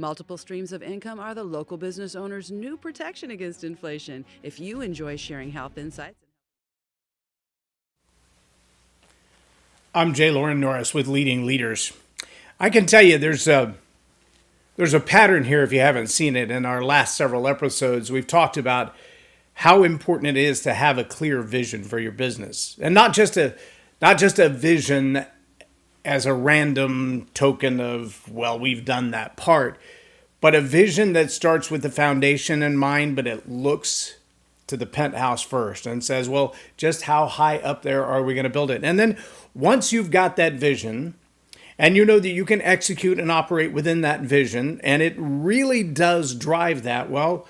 Multiple streams of income are the local business owner's new protection against inflation. If you enjoy sharing health insights. I'm J Loren Norris with Leading Leaders. I can tell you there's a pattern here if you haven't seen it. In our last several episodes, we've talked about how important it is to have a clear vision for your business. And not just a vision as a random token of, well, we've done that part, but a vision that starts with the foundation in mind, but it looks to the penthouse first and says, well, just how high up there are we going to build it? And then once you've got that vision and you know that you can execute and operate within that vision and it really does drive that, well,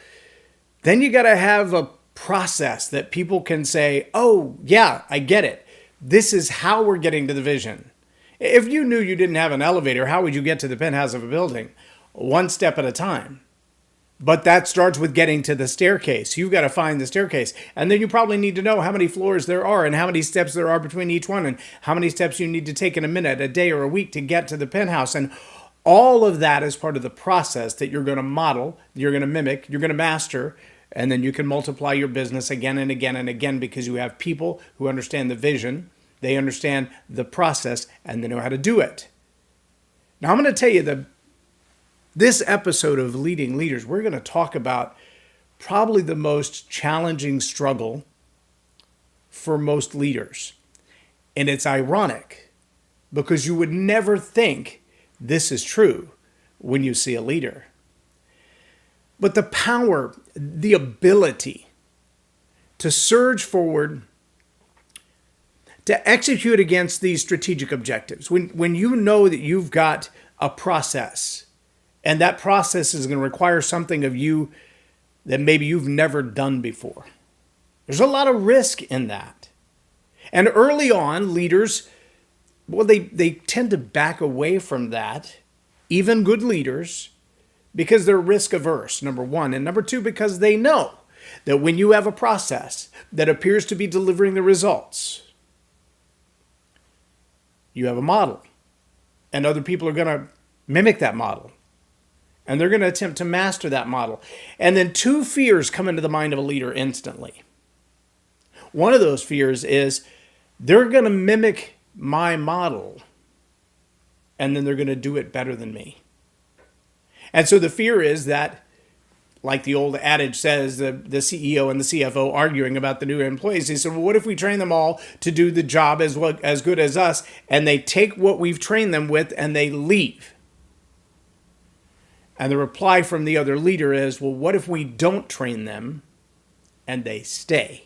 then you got to have a process that people can say, oh, yeah, I get it. This is how we're getting to the vision. If you knew you didn't have an elevator, how would you get to the penthouse of a building? One step at a time. But that starts with getting to the staircase. You've got to find the staircase. And then you probably need to know how many floors there are and how many steps there are between each one and how many steps you need to take in a minute, a day, or a week to get to the penthouse. And all of that is part of the process that you're going to model, you're going to mimic, you're going to master, and then you can multiply your business again and again and again because you have people who understand the vision, they understand the process, and they know how to do it. Now, I'm going to tell you that this episode of Leading Leaders, we're going to talk about probably the most challenging struggle for most leaders. And it's ironic because you would never think this is true when you see a leader. But the power, the ability to surge forward, to execute against these strategic objectives, when you know that you've got a process, and that process is going to require something of you that maybe you've never done before. There's a lot of risk in that. And early on, leaders, well, they tend to back away from that, even good leaders, because they're risk averse, number one. And number two, because they know that when you have a process that appears to be delivering the results, you have a model. And other people are going to mimic that model. And they're going to attempt to master that model. And then two fears come into the mind of a leader instantly. One of those fears is they're going to mimic my model, and then they're going to do it better than me. And so the fear is that, like the old adage says, the CEO and the CFO arguing about the new employees, he said, well, what if we train them all to do the job as good as us, and they take what we've trained them with and they leave? And the reply from the other leader is, well, what if we don't train them and they stay?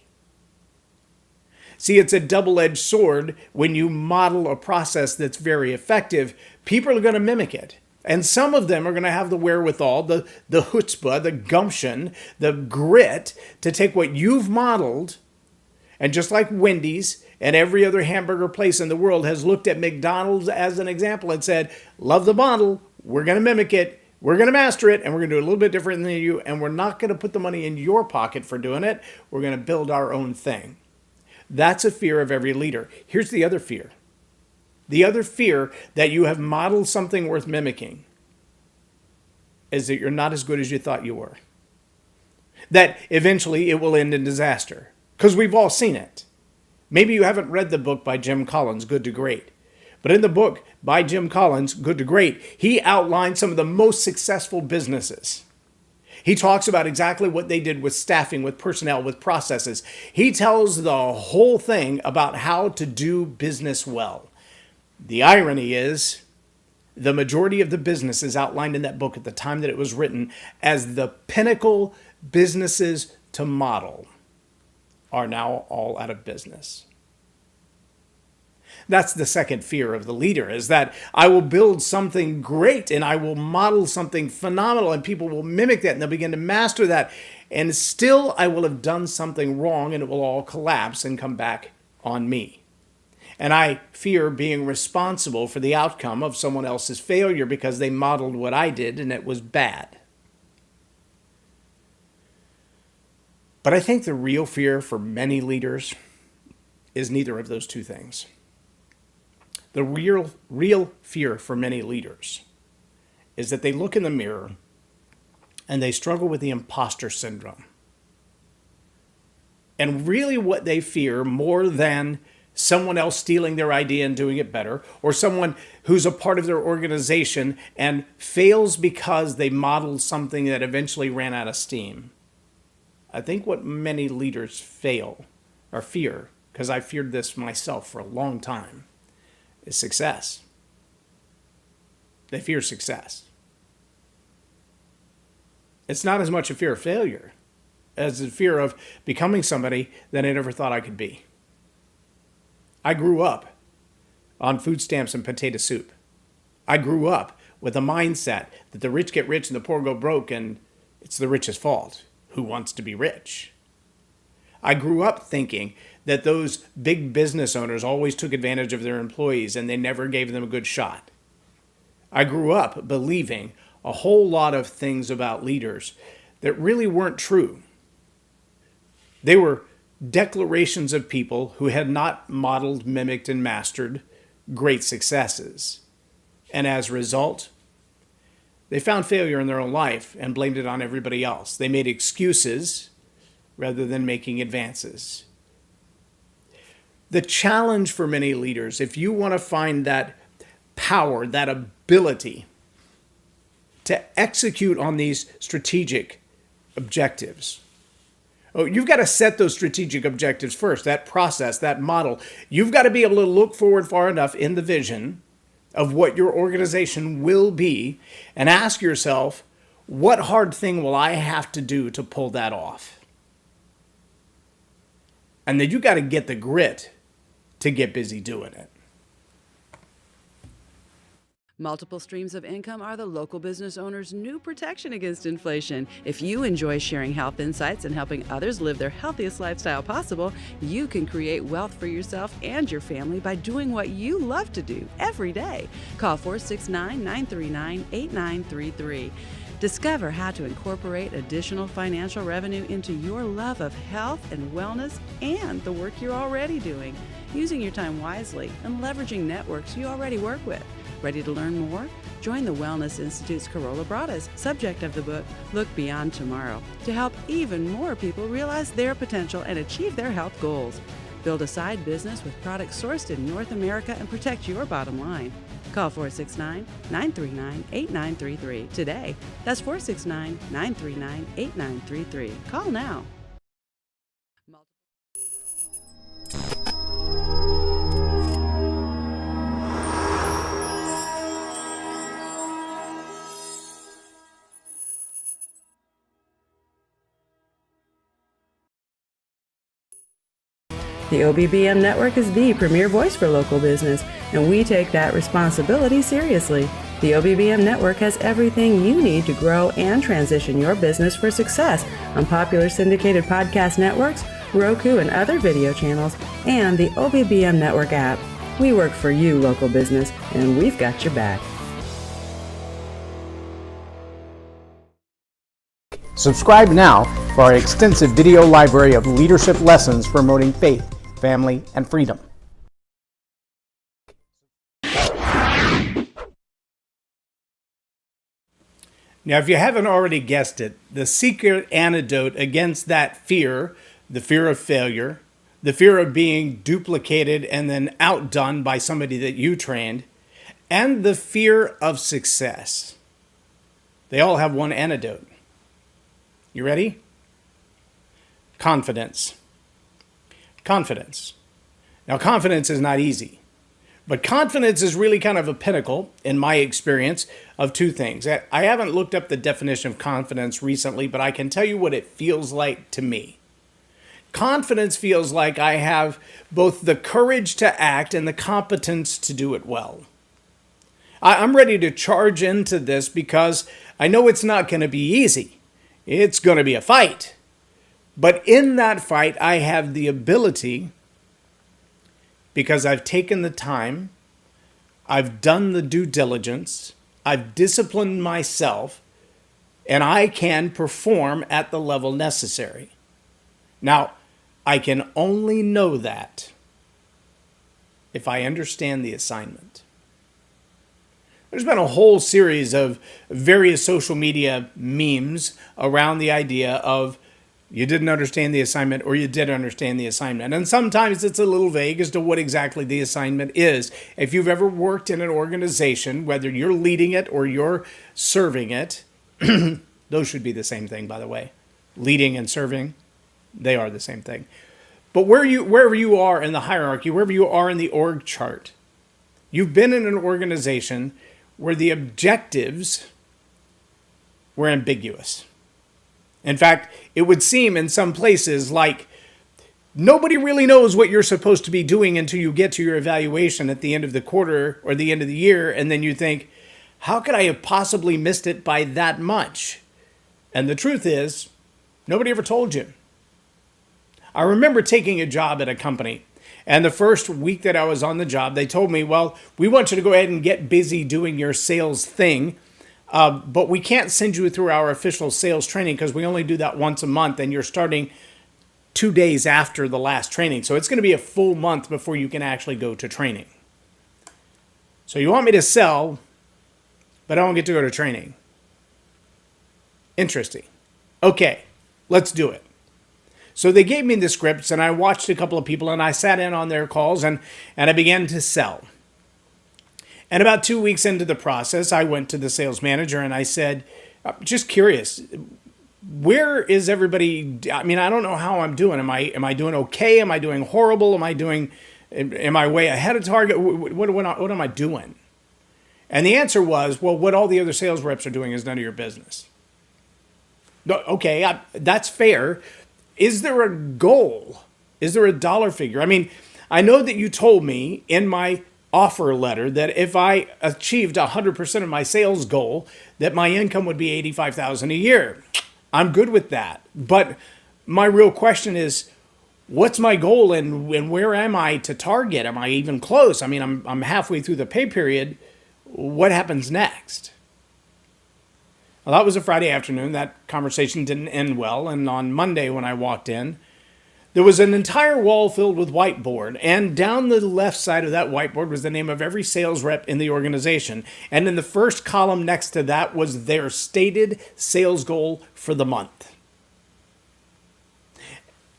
See, it's a double-edged sword. When you model a process that's very effective, people are going to mimic it. And some of them are going to have the wherewithal, the chutzpah, the gumption, the grit to take what you've modeled, and just like Wendy's and every other hamburger place in the world has looked at McDonald's as an example and said, love the model, we're going to mimic it, we're going to master it, and we're going to do it a little bit different than you, and we're not going to put the money in your pocket for doing it. We're going to build our own thing. That's a fear of every leader. Here's the other fear. The other fear that you have modeled something worth mimicking is that you're not as good as you thought you were. That eventually it will end in disaster. Because we've all seen it. Maybe you haven't read the book by Jim Collins, Good to Great. But in the book by Jim Collins, Good to Great, he outlined some of the most successful businesses. He talks about exactly what they did with staffing, with personnel, with processes. He tells the whole thing about how to do business well. The irony is, the majority of the businesses outlined in that book at the time that it was written as the pinnacle businesses to model are now all out of business. That's the second fear of the leader, is that I will build something great and I will model something phenomenal and people will mimic that and they'll begin to master that. And still I will have done something wrong and it will all collapse and come back on me. And I fear being responsible for the outcome of someone else's failure because they modeled what I did and it was bad. But I think the real fear for many leaders is neither of those two things. The real fear for many leaders is that they look in the mirror and they struggle with the imposter syndrome. And really what they fear more than someone else stealing their idea and doing it better, or someone who's a part of their organization and fails because they modeled something that eventually ran out of steam. I think what many leaders fail or fear, because I feared this myself for a long time, is success. They fear success. It's not as much a fear of failure as a fear of becoming somebody that I never thought I could be. I grew up on food stamps and potato soup. I grew up with a mindset that the rich get rich and the poor go broke, and it's the rich's fault. Who wants to be rich? I grew up thinking that those big business owners always took advantage of their employees and they never gave them a good shot. I grew up believing a whole lot of things about leaders that really weren't true. They were declarations of people who had not modeled, mimicked, and mastered great successes. And as a result, they found failure in their own life and blamed it on everybody else. They made excuses rather than making advances. The challenge for many leaders, if you want to find that power, that ability to execute on these strategic objectives, you've got to set those strategic objectives first, that process, that model. You've got to be able to look forward far enough in the vision of what your organization will be and ask yourself, what hard thing will I have to do to pull that off? And then you got to get the grit to get busy doing it. Multiple streams of income are the local business owner's new protection against inflation. If you enjoy sharing health insights and helping others live their healthiest lifestyle possible, you can create wealth for yourself and your family by doing what you love to do every day. Call 469-939-8933. Discover how to incorporate additional financial revenue into your love of health and wellness and the work you're already doing, using your time wisely and leveraging networks you already work with. Ready to learn more? Join the Wellness Institute's Carola Bradas, subject of the book, Look Beyond Tomorrow, to help even more people realize their potential and achieve their health goals. Build a side business with products sourced in North America and protect your bottom line. Call 469-939-8933 today. That's 469-939-8933. Call now. The OBBM Network is the premier voice for local business, and we take that responsibility seriously. The OBBM Network has everything you need to grow and transition your business for success on popular syndicated podcast networks, Roku and other video channels, and the OBBM Network app. We work for you, local business, and we've got your back. Subscribe now for our extensive video library of leadership lessons promoting faith, family, and freedom. Now, if you haven't already guessed it, the secret antidote against that fear, the fear of failure, the fear of being duplicated and then outdone by somebody that you trained, and the fear of success, they all have one antidote. You ready? Confidence. Confidence. Now, confidence is not easy, but confidence is really kind of a pinnacle, in my experience, of two things. I haven't looked up the definition of confidence recently, but I can tell you what it feels like to me. Confidence feels like I have both the courage to act and the competence to do it well. I'm ready to charge into this because I know it's not going to be easy. It's going to be a fight. But in that fight, I have the ability, because I've taken the time, I've done the due diligence, I've disciplined myself, and I can perform at the level necessary. Now, I can only know that if I understand the assignment. There's been a whole series of various social media memes around the idea of you didn't understand the assignment or you did understand the assignment. And sometimes it's a little vague as to what exactly the assignment is. If you've ever worked in an organization, whether you're leading it or you're serving it, those should be the same thing, by the way. Leading and serving, they are the same thing. But wherever you are in the hierarchy, wherever you are in the org chart, you've been in an organization where the objectives were ambiguous. In fact, it would seem in some places like nobody really knows what you're supposed to be doing until you get to your evaluation at the end of the quarter or the end of the year, and then you think, how could I have possibly missed it by that much? And the truth is, nobody ever told you. I remember taking a job at a company, and the first week that I was on the job, they told me, well, we want you to go ahead and get busy doing your sales thing, but we can't send you through our official sales training because we only do that once a month, and you're starting 2 days after the last training. So it's going to be a full month before you can actually go to training. So you want me to sell, but I don't get to go to training. Interesting. Okay, let's do it. So they gave me the scripts, and I watched a couple of people, and I sat in on their calls, and I began to sell. And about 2 weeks into the process, I went to the sales manager, and I said, just curious, where is everybody? I mean, I don't know how I'm doing. Am I doing okay? Am I doing horrible? Am I way ahead of target? What am I doing? And the answer was, well, what all the other sales reps are doing is none of your business. Okay, that's fair. Is there a goal? Is there a dollar figure? I mean, I know that you told me in my offer letter that if I achieved 100% of my sales goal, that my income would be $85,000 a year. I'm good with that. But my real question is, what's my goal and where am I to target? Am I even close? I mean, I'm halfway through the pay period. What happens next? Well, that was a Friday afternoon. That conversation didn't end well. And on Monday when I walked in, there was an entire wall filled with whiteboard. And down the left side of that whiteboard was the name of every sales rep in the organization. And in the first column next to that was their stated sales goal for the month.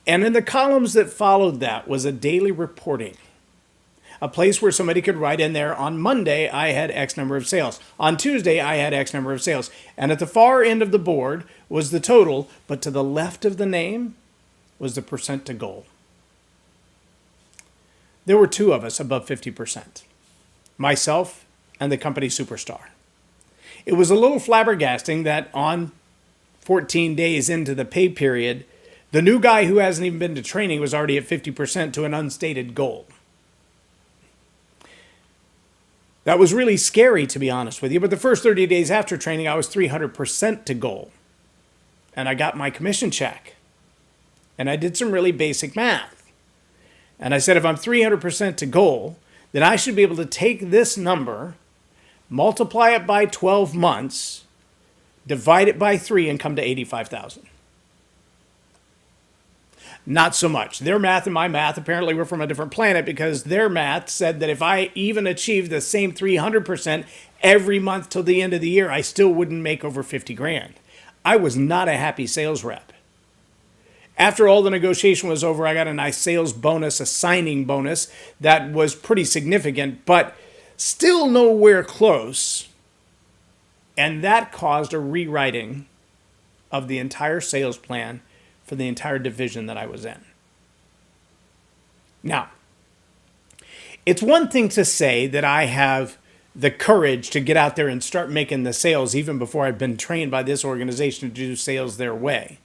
And in the columns that followed that was a daily reporting. A place where somebody could write in there, on Monday, I had X number of sales. On Tuesday, I had X number of sales. And at the far end of the board was the total, but to the left of the name was the percent to goal. There were two of us above 50%, myself and the company superstar. It was a little flabbergasting that on 14 days into the pay period, the new guy who hasn't even been to training was already at 50% to an unstated goal. That was really scary, to be honest with you. But the first 30 days after training, I was 300% to goal. And I got my commission check. And I did some really basic math. And I said, if I'm 300% to goal, then I should be able to take this number, multiply it by 12 months, divide it by 3, and come to 85,000. Not so much. Their math and my math apparently were from a different planet, because their math said that if I even achieved the same 300% every month till the end of the year, I still wouldn't make over 50 grand. I was not a happy sales rep. After all the negotiation was over, I got a nice sales bonus, a signing bonus that was pretty significant, but still nowhere close. And that caused a rewriting of the entire sales plan for the entire division that I was in. Now, it's one thing to say that I have the courage to get out there and start making the sales even before I've been trained by this organization to do sales their way.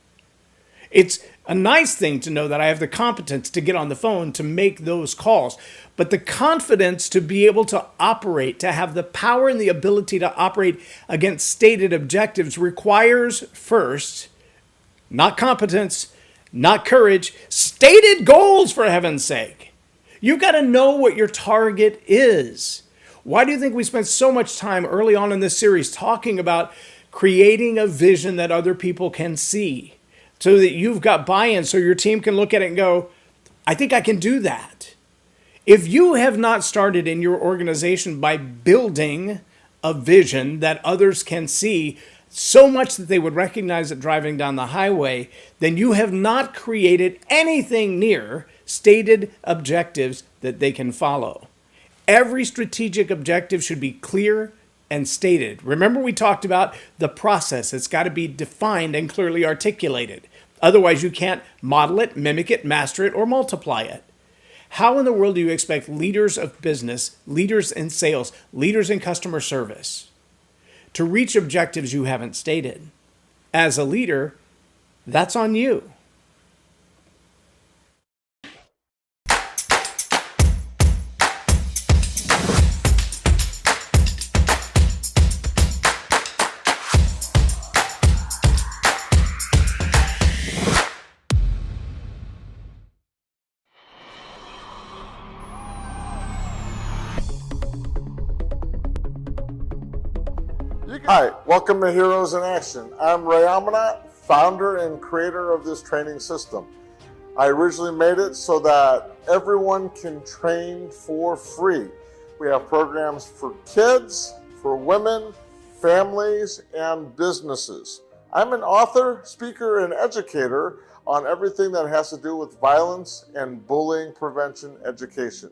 It's a nice thing to know that I have the competence to get on the phone to make those calls, but the confidence to be able to operate, to have the power and the ability to operate against stated objectives requires first, not competence, not courage, stated goals, for heaven's sake. You got to know what your target is. Why do you think we spent so much time early on in this series talking about creating a vision that other people can see so that you've got buy-in, so your team can look at it and go, I think I can do that. If you have not started in your organization by building a vision that others can see so much that they would recognize it driving down the highway, then you have not created anything near stated objectives that they can follow. Every strategic objective should be clear and stated. Remember, we talked about the process. It's got to be defined and clearly articulated. Otherwise, you can't model it, mimic it, master it, or multiply it. How in the world do you expect leaders of business, leaders in sales, leaders in customer service to reach objectives you haven't stated? As a leader, that's on you. Hi, welcome to Heroes in Action. I'm Ray Almanat, founder and creator of this training system. I originally made it so that everyone can train for free. We have programs for kids, for women, families, and businesses. I'm an author, speaker, and educator on everything that has to do with violence and bullying prevention education.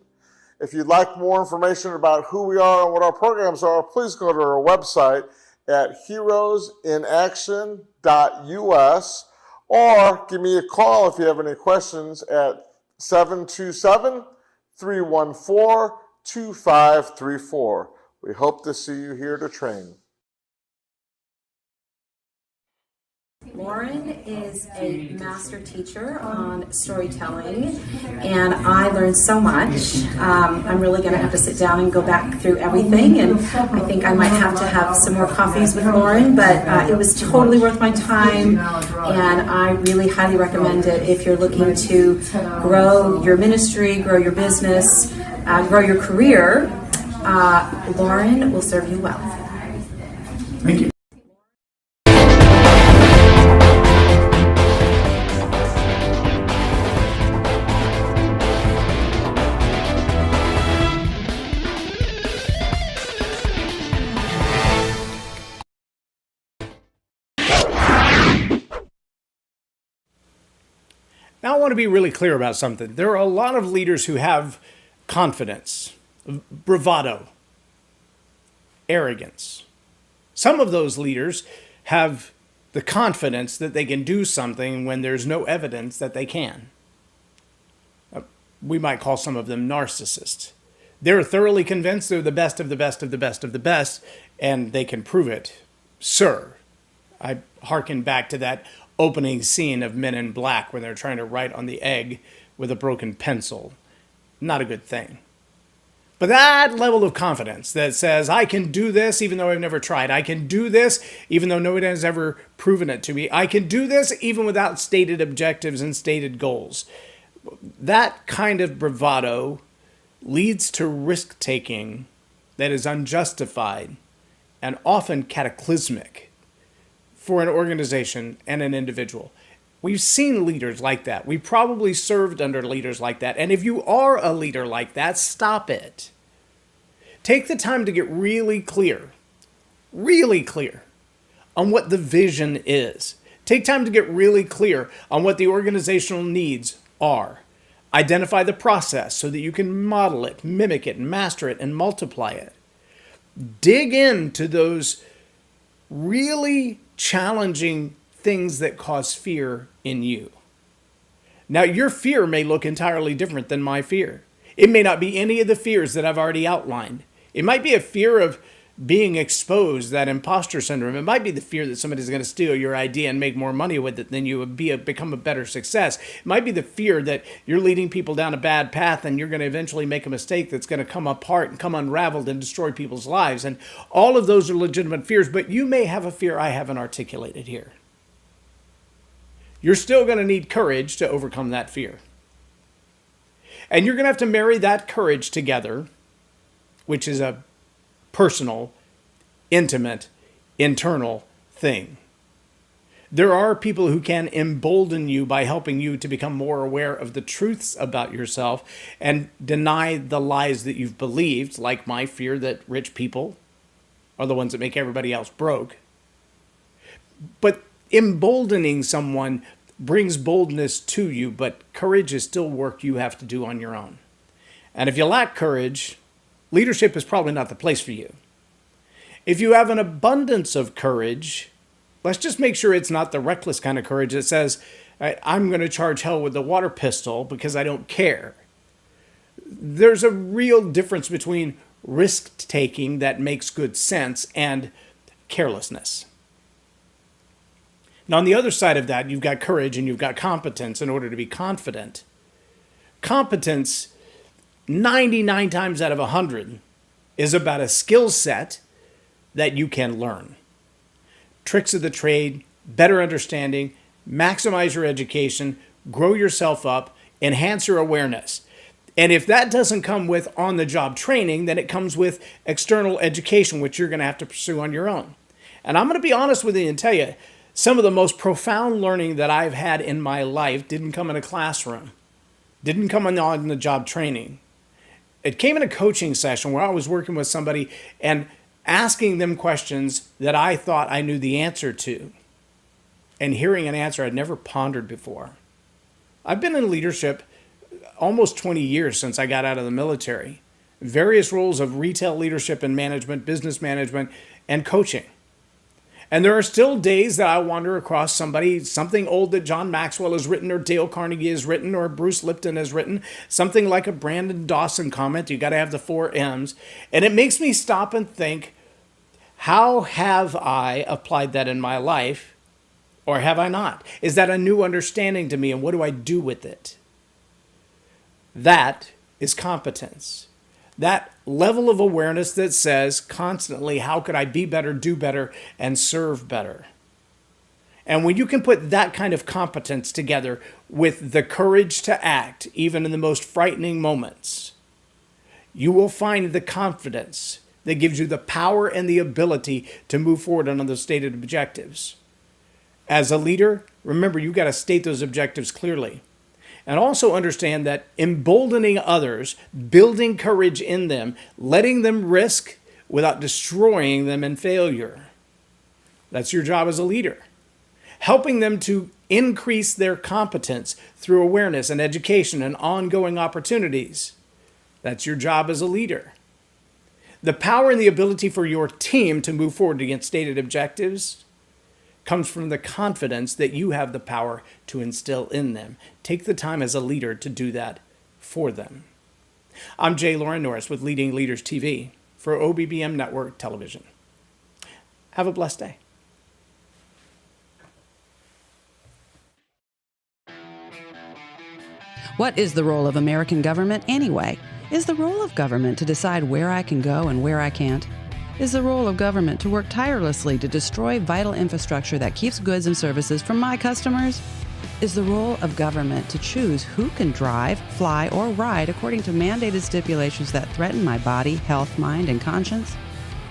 If you'd like more information about who we are and what our programs are, please go to our website at heroesinaction.us or give me a call if you have any questions at 727-314-2534. We hope to see you here to train. Loren is a master teacher on storytelling, and I learned so much. I'm really going to have to sit down and go back through everything, and I think I might have to have some more coffees with Loren, but it was totally worth my time, and I really highly recommend it if you're looking to grow your ministry, grow your business, grow your career. Loren will serve you well. Thank you. Now, I want to be really clear about something. There are a lot of leaders who have confidence, bravado, arrogance. Some of those leaders have the confidence that they can do something when there's no evidence that they can. We might call some of them narcissists. They're thoroughly convinced they're the best of the best of the best of the best, and they can prove it. Sir, I hearken back to that opening scene of Men in Black when they're trying to write on the egg with a broken pencil. Not a good thing. But that level of confidence that says, I can do this even though I've never tried. I can do this even though nobody has ever proven it to me. I can do this even without stated objectives and stated goals. That kind of bravado leads to risk-taking that is unjustified and often cataclysmic for an organization and an individual. We've seen leaders like that. We probably served under leaders like that. And if you are a leader like that, stop it. Take the time to get really clear on what the vision is. Take time to get really clear on what the organizational needs are. Identify the process so that you can model it, mimic it, master it, and multiply it. Dig into those really challenging things that cause fear in you. Now, your fear may look entirely different than my fear. It may not be any of the fears that I've already outlined. It might be a fear of being exposed, that imposter syndrome. It might be the fear that somebody's going to steal your idea and make more money with it than you would become a better success. It might be the fear that you're leading people down a bad path and you're going to eventually make a mistake that's going to come apart and come unraveled and destroy people's lives. And all of those are legitimate fears, but you may have a fear I haven't articulated here. You're still going to need courage to overcome that fear. And you're going to have to marry that courage together, which is a personal, intimate, internal thing. There are people who can embolden you by helping you to become more aware of the truths about yourself and deny the lies that you've believed, like my fear that rich people are the ones that make everybody else broke. But emboldening someone brings boldness to you, but courage is still work you have to do on your own. And if you lack courage, leadership is probably not the place for you. If you have an abundance of courage, let's just make sure it's not the reckless kind of courage that says, I'm going to charge hell with a water pistol because I don't care. There's a real difference between risk-taking that makes good sense and carelessness. Now, on the other side of that, you've got courage and you've got competence in order to be confident. Competence, 99 times out of 100, is about a skill set that you can learn. Tricks of the trade, better understanding, maximize your education, grow yourself up, enhance your awareness. And if that doesn't come with on-the-job training, then it comes with external education, which you're going to have to pursue on your own. And I'm going to be honest with you and tell you, some of the most profound learning that I've had in my life didn't come in a classroom, didn't come in on-the-job training. It came in a coaching session where I was working with somebody and asking them questions that I thought I knew the answer to, and hearing an answer I'd never pondered before. I've been in leadership almost 20 years since I got out of the military, various roles of retail leadership and management, business management, and coaching. And there are still days that I wander across something old that John Maxwell has written, or Dale Carnegie has written, or Bruce Lipton has written, something like a Brandon Dawson comment. You got to have the 4 M's. And it makes me stop and think, how have I applied that in my life, or have I not? Is that a new understanding to me, and what do I do with it? That is competence. That level of awareness that says constantly, how could I be better, do better, and serve better? And when you can put that kind of competence together with the courage to act, even in the most frightening moments, you will find the confidence that gives you the power and the ability to move forward on those stated objectives. As a leader, remember, you've got to state those objectives clearly. And also understand that emboldening others, building courage in them, letting them risk without destroying them in failure. That's your job as a leader. Helping them to increase their competence through awareness and education and ongoing opportunities. That's your job as a leader. The power and the ability for your team to move forward against stated objectives comes from the confidence that you have the power to instill in them. Take the time as a leader to do that for them. I'm J Loren Norris with Leading Leaders TV for OBBM Network Television. Have a blessed day. What is the role of American government anyway? Is the role of government to decide where I can go and where I can't? Is the role of government to work tirelessly to destroy vital infrastructure that keeps goods and services from my customers? Is the role of government to choose who can drive, fly, or ride according to mandated stipulations that threaten my body, health, mind, and conscience?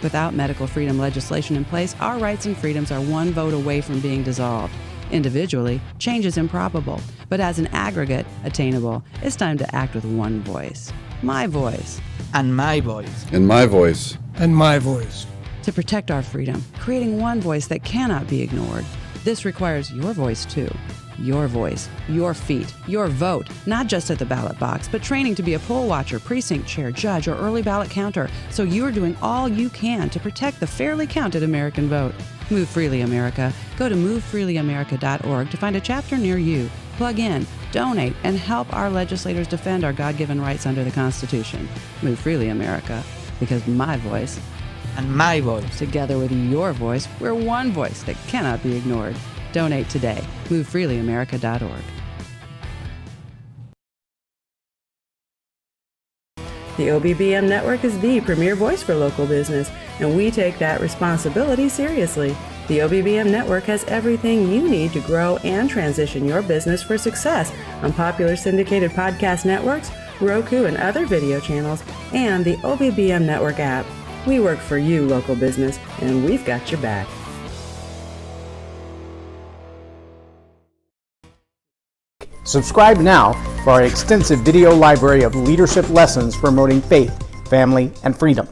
Without medical freedom legislation in place, our rights and freedoms are one vote away from being dissolved. Individually, change is improbable, but as an aggregate, attainable. It's time to act with one voice. My voice. And my voice. And my voice. And my voice. To protect our freedom, creating one voice that cannot be ignored. This requires your voice too. Your voice, your feet, your vote, not just at the ballot box, but training to be a poll watcher, precinct chair, judge, or early ballot counter, so you're doing all you can to protect the fairly counted American vote. Move freely, America. Go to movefreelyamerica.org to find a chapter near you. Plug in, donate, and help our legislators defend our God-given rights under the Constitution. Move freely, America, because my voice and my voice, together with your voice, we're one voice that cannot be ignored. Donate today. MoveFreelyAmerica.org. The OBBM Network is the premier voice for local business, and we take that responsibility seriously. The OBBM Network has everything you need to grow and transition your business for success on popular syndicated podcast networks, Roku and other video channels, and the OBBM Network app. We work for you, local business, and we've got your back. Subscribe now for our extensive video library of leadership lessons promoting faith, family, and freedom.